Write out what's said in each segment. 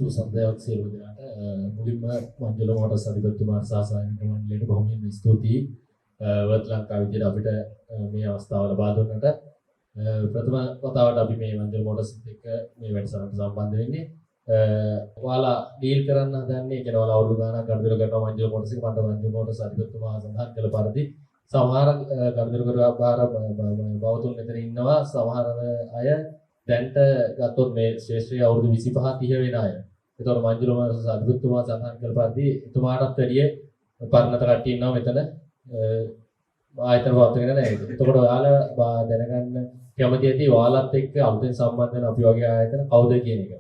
සුසන්දයක් සියලු දෙනාට මුලින්ම මංජුල මෝටර්ස් අධිපතිතුමාට සහ සායනික මණ්ඩලයට බොහොම ස්තුතියි. වර්ත් ලංකාව විදිහට අපිට මේ අවස්ථාව ලබා දුන්නට ප්‍රථම වතාවට අපි මේ මංජුල මෝටර්ස් එක්ක මේ වැඩසටහනට සම්බන්ධ වෙන්නේ. ඔයාලා ඩීල් කරන්න හදන්නේ කියන ඔයාලා අවුරුදු ගාණක් ගනුදෙනු කරනවා මංජුල මෝටර්ස් එක. මට මංජුල මෝටර්ස් අධිපතිතුමා සඳහන් කළ පරිදි සමහර ගනුදෙනු කරපාර බවතුන් මෙතන ඉන්නවා. සමහර අය දැන්ට ගත්තොත් මේ ශ්‍රේෂ්ඨයේ අවුරුදු 25 30 වෙන අය. ඒතකොට මංජුල මෝටර්ස් අධිපතිතුමා සඳහන් කළ පරිදි එතුමාටත් වැඩිය පරණත කට්ටිය ඉන්නවා මෙතන. ආයතන පවත්වගෙන නැහැ. එතකොට ඔයාලා දැනගන්න කැමති ඇති ඔයාලත් එක්ක අලුතෙන් සම්බන්ධ වෙන අපි වගේ ආයතන කවුද කියන එක.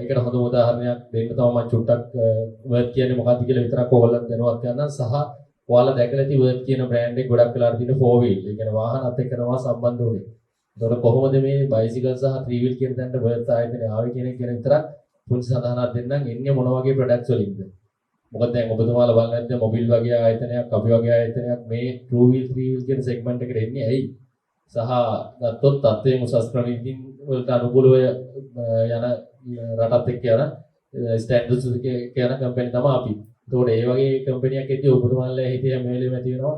ඒකට හොඳම උදාහරණයක් දෙන්න තමයි මම චුට්ටක් වර්ත් කියන්නේ මොකක්ද කියලා විතරක් ඕගොල්ලන්ට දැනුවත් කරන්න. සහ ඔයාලා දැකලා ඇති වර්ත් කියන බ්‍රෑන්ඩ් එක ගොඩක් වෙලාට තියෙන 4 wheel. ඒ කියන්නේ වාහනත් එක්ක තමයි සම්බන්ධ වෙන්නේ. එතකොට කොහොමද මේ බයිසිකල් සහ 3 wheel කියන තැනට වර්ත් ආයතනය ආවේ කියන එක ගැන විතරක් පුංචි සඳහනක් දෙන්නම්. එන්නේ මොන වගේ ප්‍රොඩක්ට්ස් වලින්ද? මොකද දැන් ඔබතුමාලා බලන්නේ නැද්ද මොබිල් වගේ ආයතනයක් අපි වගේ ආයතනයක් මේ 2 wheel 3 wheel කියන සෙග්මන්ට් එකට එන්නේ ඇයි? සහ ගත්තොත් තත්ත්වයෙන් උසස් ප්‍රමිතින් වලට අනුකූලව යන රටත් එක්ක යන ස්ටෑන්ඩඩ්ස් එක යන කම්පැනි තමයි අපි. ඒතකොට ඒ වගේ කම්පැනියක් එද්දී ඔබතුමාලා හිතේ හැම වෙලේම ඇති වෙනවා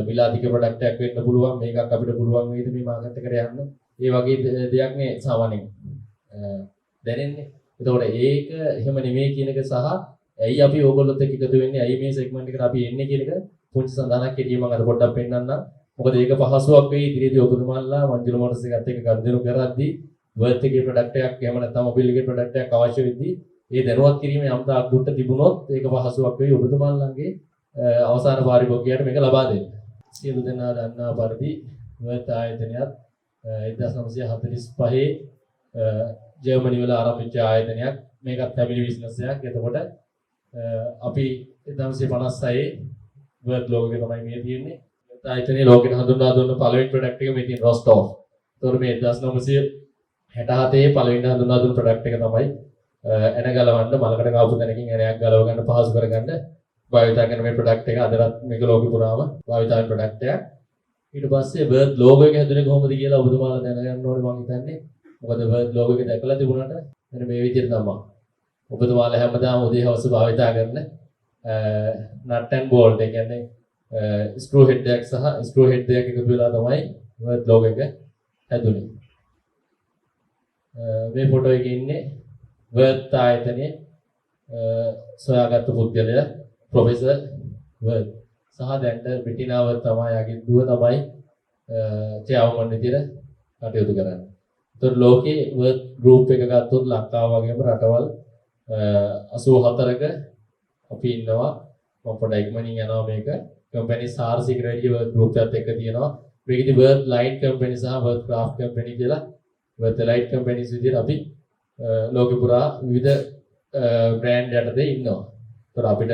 විලාතික ප්‍රොඩක්ට් එකක් වෙන්න පුළුවන් මේකක් අපිට පුළුවන් වේද මේ මාකට් එකට යන්න. ඒ වගේ දෙයක් නේ සාමාන්‍යයෙන් දැනෙන්නේ. ඒතකොට ඒක එහෙම නෙමෙයි කියන එක සහ ඇයි අපි ඕගොල්ලොත් එක්ක එකතු වෙන්නේ ඇයි මේ සෙග්මන්ට් එකට අපි එන්නේ කියන එක පුංචි සඳහනක් කෙටියෙන් මම අද පොඩ්ඩක් පෙන්නන්නම්. මොකද ඒක පහසුවක් වෙයි ඉදිරියේදී ඔබතුමාලා මංජුල මෝටර්ස් එකත් එක්ක ගනුදෙනු කරද්දී වර්ත් එකේ ප්‍රොඩක්ට් එකක් එහෙම නැත්නම් මොබිල් එකේ ප්‍රොඩක්ට් එකක් අවශ්‍ය වෙද්දී ඒ දැනුවත් කිරීම යම් තාක් දුරට තිබුණොත් ඒක පහසුවක් වෙයි ඔබතුමාලාගේ අවසාන පාරිභෝගිකයාට මේක ලබා දෙන්න. සියලු දෙනා දන්නා පරිදි වර්ත් ආයතනයත් 1945 ජර්මනි වල ආරම්භිච්ච ආයතනයක්. මේකත් ෆැමිලි බිස්නස් එකක්. එතකොට අපි 1956 වර්ත් ලෝගෝ එක තමයි මේ තියෙන්නේ. ආයතනයේ ලෝකෙට හඳුන්වා දුන්න පළවෙනි ප්‍රොඩක්ට් එක මේ තියෙන රොස්ටෝෆ්. ඒතකොට මේ 1967 පළවෙනි හඳුන්වා දුන්න ප්‍රොඩක්ට් එක තමයි එන ගලවන්න මලකට කාපු තැනකින් එනයක් ගලව ගන්න පහසු කරගන්න භාවිතා කරන මේ ප්‍රොඩක්ට් එක අදටත් මේක ලෝකෙ පුරාම භාවිතා වෙන ප්‍රොඩක්ට් එකක්. ඊට පස්සේ වර්ත් ලෝගෝ එක හැදුනේ කොහොමද කියලා ඔබතුමාලා දැනගන්න ඕනේ මම හිතන්නේ. මොකද වර්ත් ලෝගෝ එක දැකලා තිබුණාට මෙන්න මේ විදිහට තමයි. ඔබතුමාලා හැමදාම උදේ හවස භාවිතා කරන නට් ඇන්ඩ් බෝල්ට් ඒ කියන්නේ ස්ක්‍රූ හෙඩ් එකක් සහ ස්ක්‍රූ හෙඩ් දෙකක් එකතු වෙලා තමයි වර්ත් ලෝගෝ එක හැදුනේ. මේ ෆොටෝ එකේ ඉන්නේ වර්ත් ආයතනයේ සොයාගත්තු පුද්ගලයා ප්‍රොෆෙසර් වර්ත් සහ දැන් බ්‍රිටිනාව තමයි යගේ දුව තමයි චෙයාර්මන් විදිහට කටයුතු කරන්නේ. ඒතර ලෝකේ වර්ත් ගෲප් එක ගත්තොත් ලංකාව වගේම රටවල් 84ක අපි ඉන්නවා. මම පොඩ්ඩක් ඉක්මනින් යනවා මේක. කම්පැනි SARS එකට වැඩි වර්ත් ගෲප් එකක් එක්ක තියෙනවා. මේකෙදි වර්ත් ලයිට් කම්පැනි සහ වර්ත් ක්‍රාෆ්ට් කම්පැනි කියලා වර්ත් ලයිට් කම්පැනිස් විදිහට අපි ලෝකෙ පුරා විවිධ බ්‍රෑන්ඩ් යටතේ ඉන්නවා. ඒතර අපිට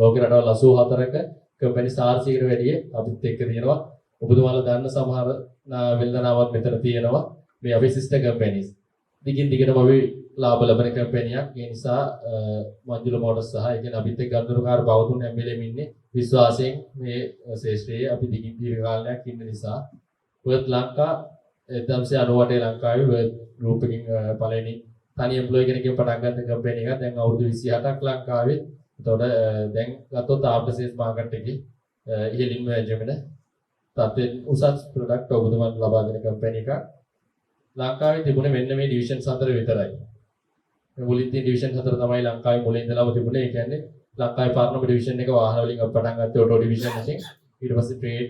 ලෝකේ රටවල් 84ක කම්පැනි SARS එකට වැඩි අපිත් එක්ක තියෙනවා. ඔබතුමාලා දන්න සමහර වෙළඳනාමත් මෙතන තියෙනවා. මේ අපි සිස්ටර් කම්පැනිස්. දිගින් දිගටම අපි ලාභ ලබන කම්පැනියක්. ඒ නිසා මංජුල මෝටර්ස් සහ ඒ කියන්නේ අපිත් එක්ක ගනුදෙනුකාර බවතුන් හැම වෙලෙම ඉන්නේ විශ්වාසයෙන් මේ ශේෂ්ත්‍රයේ අපි දිගින් දීර්ඝ කාලයක් ඉන්න නිසා. වර්ත් ලංකා 1998 ලංකාවේ වර්ත් ගෲප් එකකින් පළවෙනි තනි එම්ප්ලොයි කෙනෙක්ගෙන් පටන් ගත්ත කම්පැනි එකක්. දැන් අවුරුදු 28ක් ලංකාවේ. එතකොට දැන් ගත්තොත් ආෆ්ටර් සේල්ස් මාකට් එකේ ඉහළින්ම මැනේජ්මන්ට් තත්ත්වයෙන් උසස් ප්‍රොඩක්ට් ඔබතුමාට ලබා දෙන කම්පැනි එකක්. ලංකාවේ තිබුණේ මෙන්න මේ ඩිවිෂන් 4 විතරයි. මේ මුලින් තියෙන ඩිවිෂන් 4 තමයි ලංකාවේ මුලින් ඉඳලාම තිබුණේ. ඒ කියන්නේ ලංකාවේ පරණම ඩිවිෂන් එක වාහන වලින් පටන් ගත්තේ ඔටෝ ඩිවිෂන් එකෙන්. ඊට පස්සේ ට්‍රේඩ්,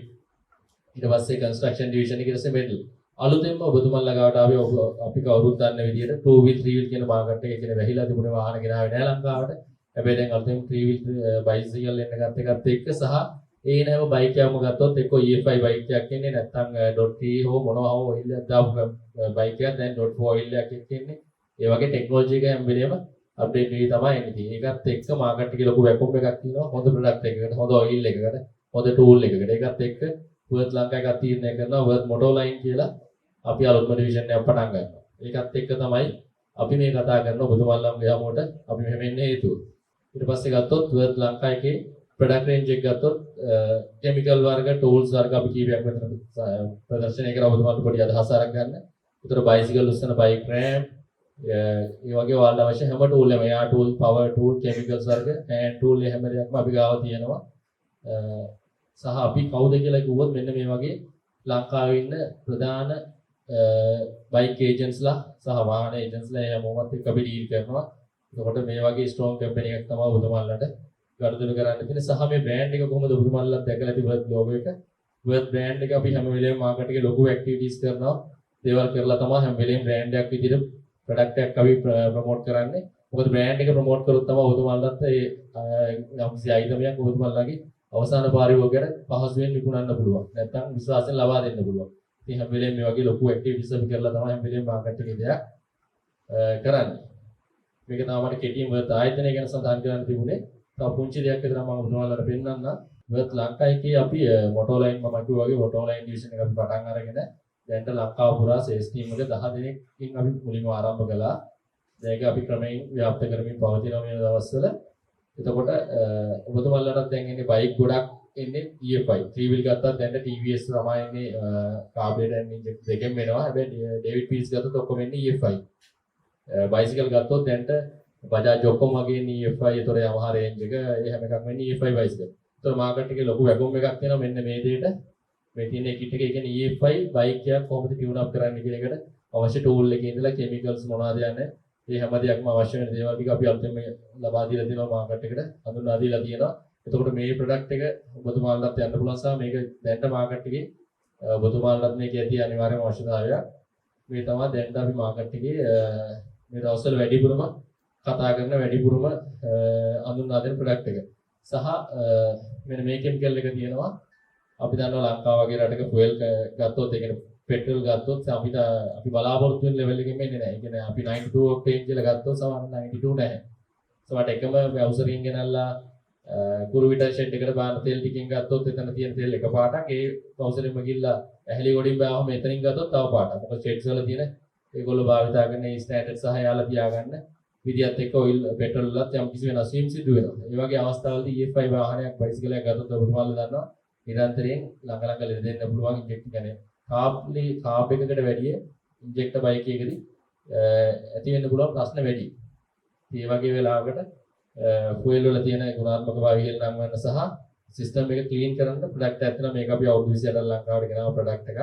ඊට පස්සේ කන්ස්ට්‍රක්ෂන් ඩිවිෂන් එක ඊට පස්සේ මෙටල්. අලුතෙන්ම ඔබතුමාලා ගාවට ආවේ අපි කවුරුත් දන්න විදිහට 2 wheel 3 wheel කියන මාකට් එකේ කියන වැහිලා තිබුණේ වාහන ගෙනාවේ නැහැ ලංකාවට. හැබැයි දැන් අලුතෙන් 3 wheel බයිසිකල් එන්න ගත්ත එකත් එක්ක සහ ඒ නෑම බයික් එකක්ම ගත්තොත් එක්ක EFI බයික් එකක් එන්නේ නැත්නම් .3 හෝ මොනවා හෝ ඔයිල් එකක් දාපු බයික් එකක් දැන් .4 ඔයිල් එකක් එන්නේ. ඒ වගේ ටෙක්නොලොජි එක හැම වෙලේම අප්ඩේට් වෙවි තමයි එන්නේ. ඒකත් එක්ක මාකට් එකේ ලොකු වැකුම් එකක් තියෙනවා. හොඳ ප්‍රොඩක්ට් එකකට, හොඳ ඔයිල් එකකට, හොඳ ටූල් එකකට. ඒකත් එක්ක වර්ත් ලංකා එකක් තීරණය කරනවා වර්ත් මොටෝ ලයින් කියලා අපි අලුත්ම ඩිවිෂන් එකක් පටන් ගන්නවා. ඒකත් එක්ක තමයි අපි මේ කතා කරන ඔබතුමාලාගේ යමුවට අපි මෙහෙම එන්නේ හේතුව. ඊට පස්සේ ගත්තොත් වර්ත් ලංකා එකේ ප්‍රොඩක්ට් රේන්ජ් එක ගත්තොත් කෙමිකල් වර්ග, ටූල්ස් වර්ග අපි කීපයක් මෙතන ප්‍රදර්ශනය කරලා ඔබතුමාට පොඩි අදහසක් ගන්න. උතර බයිසිකල් උස්සන බයික් රෑම්, ඒ වගේ ඔයාලට අවශ්‍ය හැම ටූල් එකම එයා ටූල්, පවර් ටූල්, කෙමිකල්ස් වර්ග, හෑන්ඩ් ටූල් හැම දෙයක්ම අපි ගාව තියෙනවා. සහ අපි කවුද කියලා කිව්වොත් මෙන්න මේ වගේ ලංකාවේ ඉන්න ප්‍රධාන බයික් ඒජන්ට්ස්ලා සහ වාහන ඒජන්ට්ස්ලා හැමෝමත් එක්ක අපි ඩීල් කරනවා. එතකොට මේ වගේ ස්ට්‍රෝං කම්පැනි එකක් තමයි ඔබතුමාලට ගනුදෙනු කරන්න තියෙන්නේ. සහ මේ බ්‍රෑන්ඩ් එක කොහොමද ඔබතුමාලලා දැකලා තිබුණත් ලෝගෝ එක. වර්ත් බ්‍රෑන්ඩ් එක අපි හැම වෙලේම මාකට් එකේ ලොකු ඇක්ටිවිටීස් කරනවා. දේවල් කරලා තමයි හැම වෙලේම බ්‍රෑන්ඩ් එකක් විදිහට ප්‍රොඩක්ට් එකක් අපි ප්‍රොමෝට් කරන්නේ. මොකද බ්‍රෑන්ඩ් එක ප්‍රොමෝට් කරොත් තමයි ඔබතුමාලට ඒ යම්කිසි අයිටමයක් ඔබතුමාලගේ අවසාන පරිභෝගයට පහසුවෙන් විකුණන්න පුළුවන්. නැත්නම් විශ්වාසයෙන් ලබා දෙන්න පුළුවන්. ඉතින් හැම වෙලේම මේ වගේ ලොකු ඇක්ටිවිටීස් අපි කරලා තමයි හැම වෙලේම මාකට් එකේ දෙයක් කරන්නේ. මේක තමයි මට කෙටියෙන් වර්ත් ආයතනය ගැන සඳහන් කරන්න තිබුණේ. තව පුංචි දෙයක් විතර මම ඔබතුමාලට පෙන්නන්නම්. වර්ත් ලංකාවේ අපි මොටෝලයින් මම කිව්වා වගේ මොටෝලයින් ඩිවිෂන් එක අපි පටන් අරගෙන දැන්ට ලංකාව පුරා සේල්ස් ටීම් එක 10 දෙනෙක්කින් අපි මුලින්ම ආරම්භ කළා. දැන් ඒක අපි ක්‍රමයෙන් ව්‍යාප්ත කරමින් පවතිනවා මේ දවස්වල. එතකොට ඔබතුමාලටත් දැන් ඉන්නේ බයික් ගොඩක් එන්නේ EFI. 3 wheel ගත්තත් දැන් TVS තමයි ඉන්නේ කාබරේටර් ඉන්ජෙක්ටර් දෙකෙන් වෙනවා. හැබැයි ඩේවිඩ් පීස් ගත්තොත් ඔක්කොම එන්නේ EFI. බයිසිකල් ගත්තොත් දැන්ට බජාජ් ඔක්කොම වගේ ඉන්නේ EFI. ඒතොර Yamaha රේන්ජ් එක ඒ හැම එකක්ම එන්නේ EFI බයිසිකල්. ඒතොර මාකට් එකේ ලොකු වැගුම් එකක් තියෙනවා මෙන්න මේ දෙයට. මේ තියෙන කිට් එකේ කියන්නේ EFI බයික් එකක් කොහොමද ටියුන් අප් කරන්න කියන එකට අවශ්‍ය ටූල් එකේ ඉඳලා කෙමිකල්ස් මොනවද යන්නේ මේ හැම දෙයක්ම අවශ්‍ය වෙන දේවල් ටික අපි අලුතෙන් ලබා දීලා තියෙනවා මාකට් එකට හඳුන්වා දීලා තියෙනවා. එතකොට මේ ප්‍රොඩක්ට් එක ඔබතුමාලට යන්න පුළුවන් සහ මේක දැන්ට මාකට් එකේ ඔබතුමාලට මේක ඇති අනිවාර්යම අවශ්‍යතාවයක්. මේ තමයි දැන්ට අපි මාකට් එකේ මේ දවස්වල වැඩිපුරම කතා කරන වැඩිපුරම හඳුන්වා දෙන ප්‍රොඩක්ට් එක. සහ මෙන්න මේ කෙමිකල් එක තියෙනවා අපි දන්නවා ලංකාව වගේ රටක ෆුවල් ගත්තොත් ඒ කියන්නේ පෙට්‍රල් ගත්තොත් අපිට අපි බලාපොරොත්තු වෙන ලෙවල් එකකින් එන්නේ නැහැ. ඒ කියන්නේ අපි 92 ඔක්ටේන් කියලා ගත්තොත් සමහරවිට 92 නැහැ. සමහරට එකම බ්‍රවුසරින් ගෙනල්ලා කුරුවිට ෂෙඩ් එකට බාන තෙල් ටිකකින් ගත්තොත් එතන තියෙන තෙල් එක පාටක් ඒ බ්‍රවුසරින්ම ගිහිල්ලා ඇහැලි ගොඩින් බෑවම එතනින් ගත්තොත් තව පාටක්. මොකද ෂෙඩ්ස් වල තියෙන ඒගොල්ලෝ භාවිතා කරන ඒ ස්ටෑන්ඩඩ් සහ යාලා තියාගන්න විදියත් එක්ක ඔයිල් පෙට්‍රල් වලත් යම් කිසි වෙනස් වීම සිදු වෙනවා. ඒ වගේ අවස්ථාවලදී EFI වාහනයක් බයිසිකලයක් ගත්තොත් ඔබතුමාලා දන්නවා නිරන්තරයෙන් ළඟ ලෙද දෙන්න පුළුවන් ඉන්ජෙක්ට් කියන්නේ කාබ් එකකට වැඩිය ඉන්ජෙක්ටර් බයික් එකකදී ඇති වෙන්න පුළුවන් ප්‍රශ්න වැඩි. ඒ වගේ වෙලාවකට ෆුවල් වල තියෙන ගුණාත්මක භාගය නම් වෙන සහ සිස්ටම් එක ක්ලීන් කරන්න ප්‍රොඩක්ට් එකක් තියෙනවා. මේක අපි අවුරුදු 28 ලංකාවට ගෙනාව ප්‍රොඩක්ට් එකක්.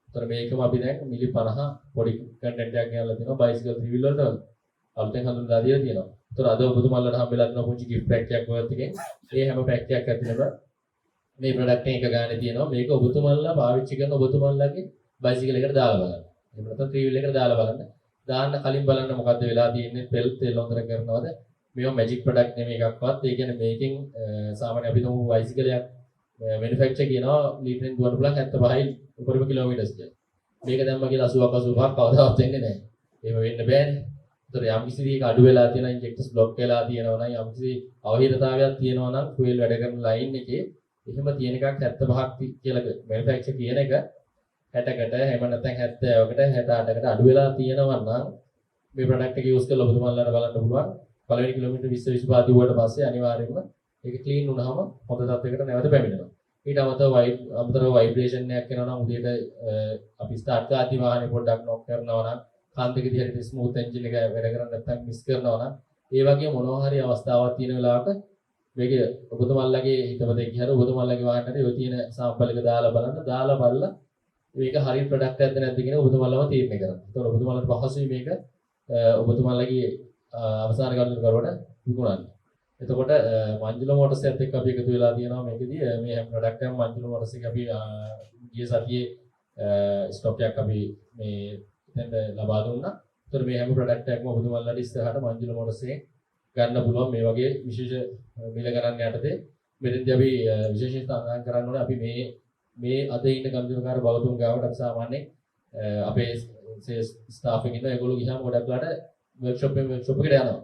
ඒතර මේකම අපි දැන් මිලි 50 පොඩි කන්ටෙන්ට් එකක් ගෙනල්ලා තියෙනවා බයිසිකල් 3 wheel වලට අලුතෙන් හඳුන්වා දීලා තියෙනවා. ඒතර අද ඔබතුමාලට හම්බෙලා තියෙන පුංචි gift pack එකක් වර්ත් එකෙන් ඒ හැම pack එකක් ඇතුළේ මේ ප්‍රොඩක්ට් එක ගානේ තියෙනවා. මේක ඔබතුමාලා පාවිච්චි කරන ඔබතුමාලාගේ බයිසිකල් එකට දාලා බලන්න. එහෙම නැත්නම් 3 wheel එකට දාලා බලන්න. දාන්න කලින් බලන්න මොකද්ද වෙලා තියෙන්නේ, තෙල් හොඳට කරනවද? මේවා මැජික් ප්‍රොඩක්ට් නෙමෙයි එකක්වත්. ඒ කියන්නේ මේකෙන් සාමාන්‍ය අපි තුමු බයිසිකලයක් මැනුෆැක්චර් කියනවා ලීටරෙන් දුවන්න පුළුවන් 75යි උඩරම කිලෝමීටර්ස් කියලා. මේක දැම්ම කියලා 80ක් 85ක් කවදාවත් වෙන්නේ නැහැ. එහෙම වෙන්න බෑනේ. ඒතර යම් කිසි දෙයක අඩු වෙලා තියෙනවා, ඉන්ජෙක්ටර්ස් බ්ලොක් වෙලා තියෙනවා නම් යම් කිසි අවහිරතාවයක් තියෙනවා නම් ෆුවල් වැඩ කරන ලයින් එකේ එහෙම තියෙන එකක් 75ක් කියලා මැනුෆැක්චර් කියන එක 60කට එහෙම නැත්නම් 70කට 68කට අඩු වෙලා තියෙනවා නම් මේ ප්‍රොඩක්ට් එක යූස් කරලා ඔබතුමාලාට බලන්න පුළුවන්. පළවෙනි කිලෝමීටර් 20 25 දිවුවට පස්සේ අනිවාර්යයෙන්ම ඒක ක්ලීන් වුණාම හොඳ තත්යකට නැවත පැමිණෙනවා. ඊට අමතරව වයිබ්‍රේෂන් එකක් එනවා නම් උදේට අපි ස්ටාර්ට් කරාදී වාහනේ පොඩ්ඩක් නොක් කරනවා නම් කාන්තික දිහට ස්මූත් එන්ජින් එක වැඩ කරන්නේ නැත්නම් මිස් කරනවා නම් ඒ වගේ මොනවා හරි අවස්ථාවක් තියෙන වෙලාවක මේක ඔබතුමාලගේ හිතවතේ ගියහම ඔබතුමාලගේ වාහනේට ඔය තියෙන සාම්පල් එක දාලා බලලා මේක හරිය ප්‍රොඩක්ට් එකක්ද නැද්ද කියන ඔබතුමාලම තීරණය කරන්න. ඒතකොට ඔබතුමාලට පහසුයි මේක ඔබතුමාලගේ අවසාන ගණන් විකුණන්න. එතකොට මංජුල මෝටර්ස් එකත් එක්ක අපි එකතු වෙලා තියෙනවා මේකදී මේ හැම ප්‍රොඩක්ට් එකම මංජුල මෝටර්ස් එක අපි ගිය සතියේ ස්ටොක් එකක් අපි මේ එතෙන්ට ලබා දුන්නා. ඒතකොට මේ හැම ප්‍රොඩක්ට් එකක්ම ඔබතුමාලට ඉස්සරහට මංජුල මෝටර්ස් එකෙන් ගන්න පුළුවන් මේ වගේ විශේෂ මිල ගණන් යටතේ. මෙතෙන්දී අපි විශේෂයෙන් සඳහන් කරන්න ඕනේ අපි මේ අද ඉන්න ගම්ජනකාර බවතුන් ගාවට අපි සාමාන්‍යයෙන් අපේ ස්ටාෆ් එකේ ඉන්න ඒගොල්ලෝ ගියාම ගොඩක් ලාට වර්ක්ෂොප් එකට යනවා.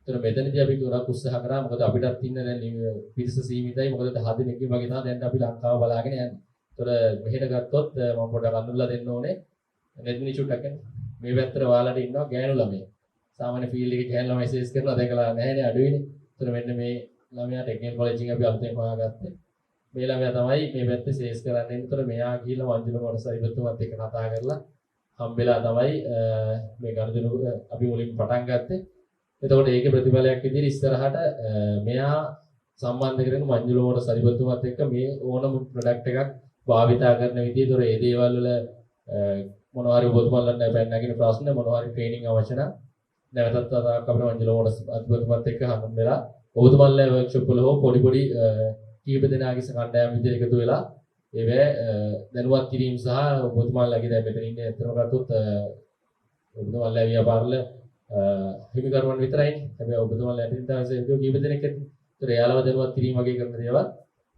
ඒතර මෙතනදී අපි ගොඩක් උත්සාහ කරා මොකද අපිටත් ඉන්න දැන් පිරිස සීමිතයි. මොකද 10 දෙනෙක්ගේ වගේ තමයි දැන් අපි ලංකාව බලාගෙන යන්නේ. ඒතර මෙහෙට ගත්තොත් මම පොඩ්ඩක් අඳුරලා දෙන්න ඕනේ. නෙත්නි චුට්ටක් මේ පැත්තට ඔයාලට ඉන්නවා ගෑනු ළමයි. සාමාන්‍ය ෆීල්ඩ් එකේ ගෑනු ළමයි සේස් කරනවා දැකලා නැහැනේ අඩුයිනේ. ඒතර මෙන්න මේ ළමයා ටෙක්නිකල් කොලෙජ් එකෙන් අපි අලුතෙන් හොයාගත්තේ. මේ ළමයා තමයි මේ පැත්තේ සේස් කරන්නේ. ඒතර මෙයා ගිහිල්ලා මංජුල මොටර්ස් ඉවතුමත් එක්ක කතා කරලා හම්බෙලා තමයි මේ ගනුදෙනු අපි මුලින්ම පටන් ගත්තේ. එතකොට ඒකේ ප්‍රතිඵලයක් විදිහට ඉස්සරහට මෙයා සම්බන්ධ කරගෙන මංජුල මෝටර් සරිපත්තුමත් එක්ක මේ ඕනම ප්‍රොඩක්ට් එකක් භාවිතා කරන විදිහේ ඒතොර ඒ දේවල් වල මොනවා හරි ඔබතුමාලට නැගින ප්‍රශ්න මොනවා හරි ට්‍රේනින් අවශ්‍ය නම් නැවතත් අපිට මංජුල මෝටර් අධිපතිතුමත් එක්ක හම්බෙලා ඔබතුමාලගේ වර්ක්ෂොප් වල හෝ පොඩි කීප දෙනාගේ කණ්ඩායම් විදිහට එකතු වෙලා ඒවැ දැනුවත් කිරීම සහ ඔබතුමාලගේ දැන් මෙතන ඉන්නේ අතන ගත්තොත් ඔබතුමාලගේ ව්‍යාපාරවල හිමිකරුවන් විතරයිනේ. හැබැයි ඔබතුමාලා යටින් තමයි කීප දෙනෙක් ඇති. ඒතර එයාලව දැනුවත් කිරීම වගේ කරන දේවල්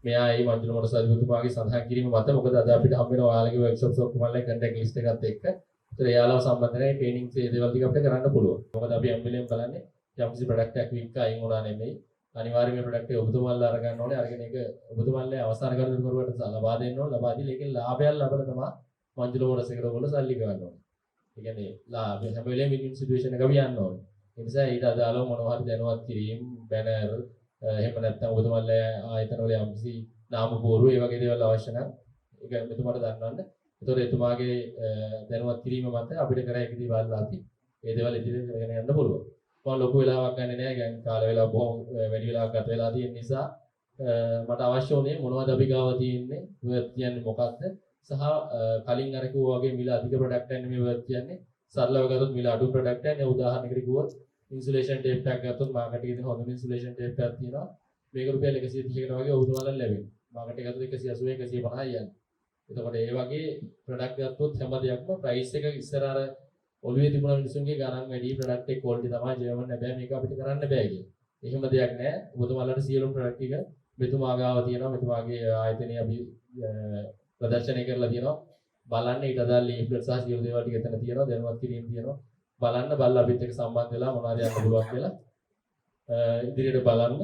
මෙයා මේ මංජුල මෝටර් සරිපත්තුමාගේ සඳහන් කිරීම මත මොකද අද අපිට හම්බ වෙන ඔයාලගේ වර්ක්ෂොප්ස් ඔක්කොම කන්ටැක්ට් ලිස්ට් එකත් එක්ක ඒතර එයාලව සම්බන්ධ කරගෙන ට්‍රේනින්ග්ස් ඒ දේවල් ටික අපිට කරන්න පුළුවන්. මොකද අපි හැමදේම බලන්නේ යම්කිසි ප්‍රොඩක්ට් එකක් වික්ක අයින් වුණා නෙමෙයි. අනිවාර්යයෙන්ම මේ ප්‍රොඩක්ට් එක ඔබතුමාලා අරගන්න ඕනේ. අරගෙන ඒක ඔබතුමාලා අවසාන කරුවට ලබා දෙන්න ඕනේ. ලබා දීලා ඒකෙන් ලාභයක් ලබලා තමයි මංජුල මෝටර්ස් එකට ඔයගොල්ලෝ සල්ලි ගන්න ඕනේ. ඒ කියන්නේ ලාභ හැම වෙලේම වින් සිටුේෂන් එක අපි යන්න ඕනේ. ඒ නිසා ඊට අදාළව මොනවා හරි දැනුවත් කිරීම, බැනර්, එහෙම නැත්නම් ඔබතුමාලා ආයතන වල යම්කිසි නාම පෝරු ඒ වගේ දේවල් අවශ්‍ය නම් ඒක මෙතුමාට දන්වන්න. ඒතකොට එතුමාගේ දැනුවත් කිරීම මත අපිට කරා එක දේවල් අපි ඒ දේවල් ඉදිරියට කරගෙන යන්න පුළුවන්. මම ලොකු වෙලාවක් ගන්න නෑ. يعني කාල වේලාව බොහොම වැඩි වෙලාවක් ගත වෙලා තියෙන නිසා මට අවශ්‍ය වුණේ මොනවද අපි ගාව තියෙන්නේ, වර්ත් කියන්නේ මොකක්ද සහ කලින් අර කිව්වා වගේ මිල අධික ප්‍රොඩක්ට් එකක් නෙමෙයි වර්ත් කියන්නේ. සරලව ගත්තොත් මිල අඩු ප්‍රොඩක්ට් එකක් නේ. උදාහරණයකට කිව්වොත් ඉන්සුලේෂන් ටේප් එකක් ගත්තොත් මාකට් එකේ තියෙන හොඳම ඉන්සුලේෂන් ටේප් එකක් තියෙනවා. මේක රුපියල් 130කට වගේ ඔබතුමාලට ලැබෙනවා. මාකට් එකේ ගත්තොත් 180 150 යන්නේ. එතකොට ඒ වගේ ප්‍රොඩක්ට් ගත්තොත් හැම දෙයක්ම ප්‍රයිස් එක ඉස්සර අර ඔළුවේ තිබුණ මිනිසුන්ගේ ගණන් වැඩි ප්‍රොඩක්ට් එක ක්වොලිටි තමයි ජර්මන් හැබැයි මේක අපිට කරන්න බෑ කියන්නේ. එහෙම දෙයක් නෑ. ඔබතුමාලට සියලුම ප්‍රොඩක්ට් එක මෙතුමා ගාව තියෙනවා. මෙතුමාගේ ආයතනයේ අපි ප්‍රදර්ශනය කරලා තියෙනවා. බලන්න ඊට අදාළ ලීෆ්ලට් සහ සියලු දේවල් ටික එතන තියෙනවා. දැනුවත් කිරීම තියෙනවා. බලන්න බලලා අපිත් එක්ක සම්බන්ධ වෙලා මොනවද යන්න පුළුවන් කියලා ඉදිරියට බලන්න.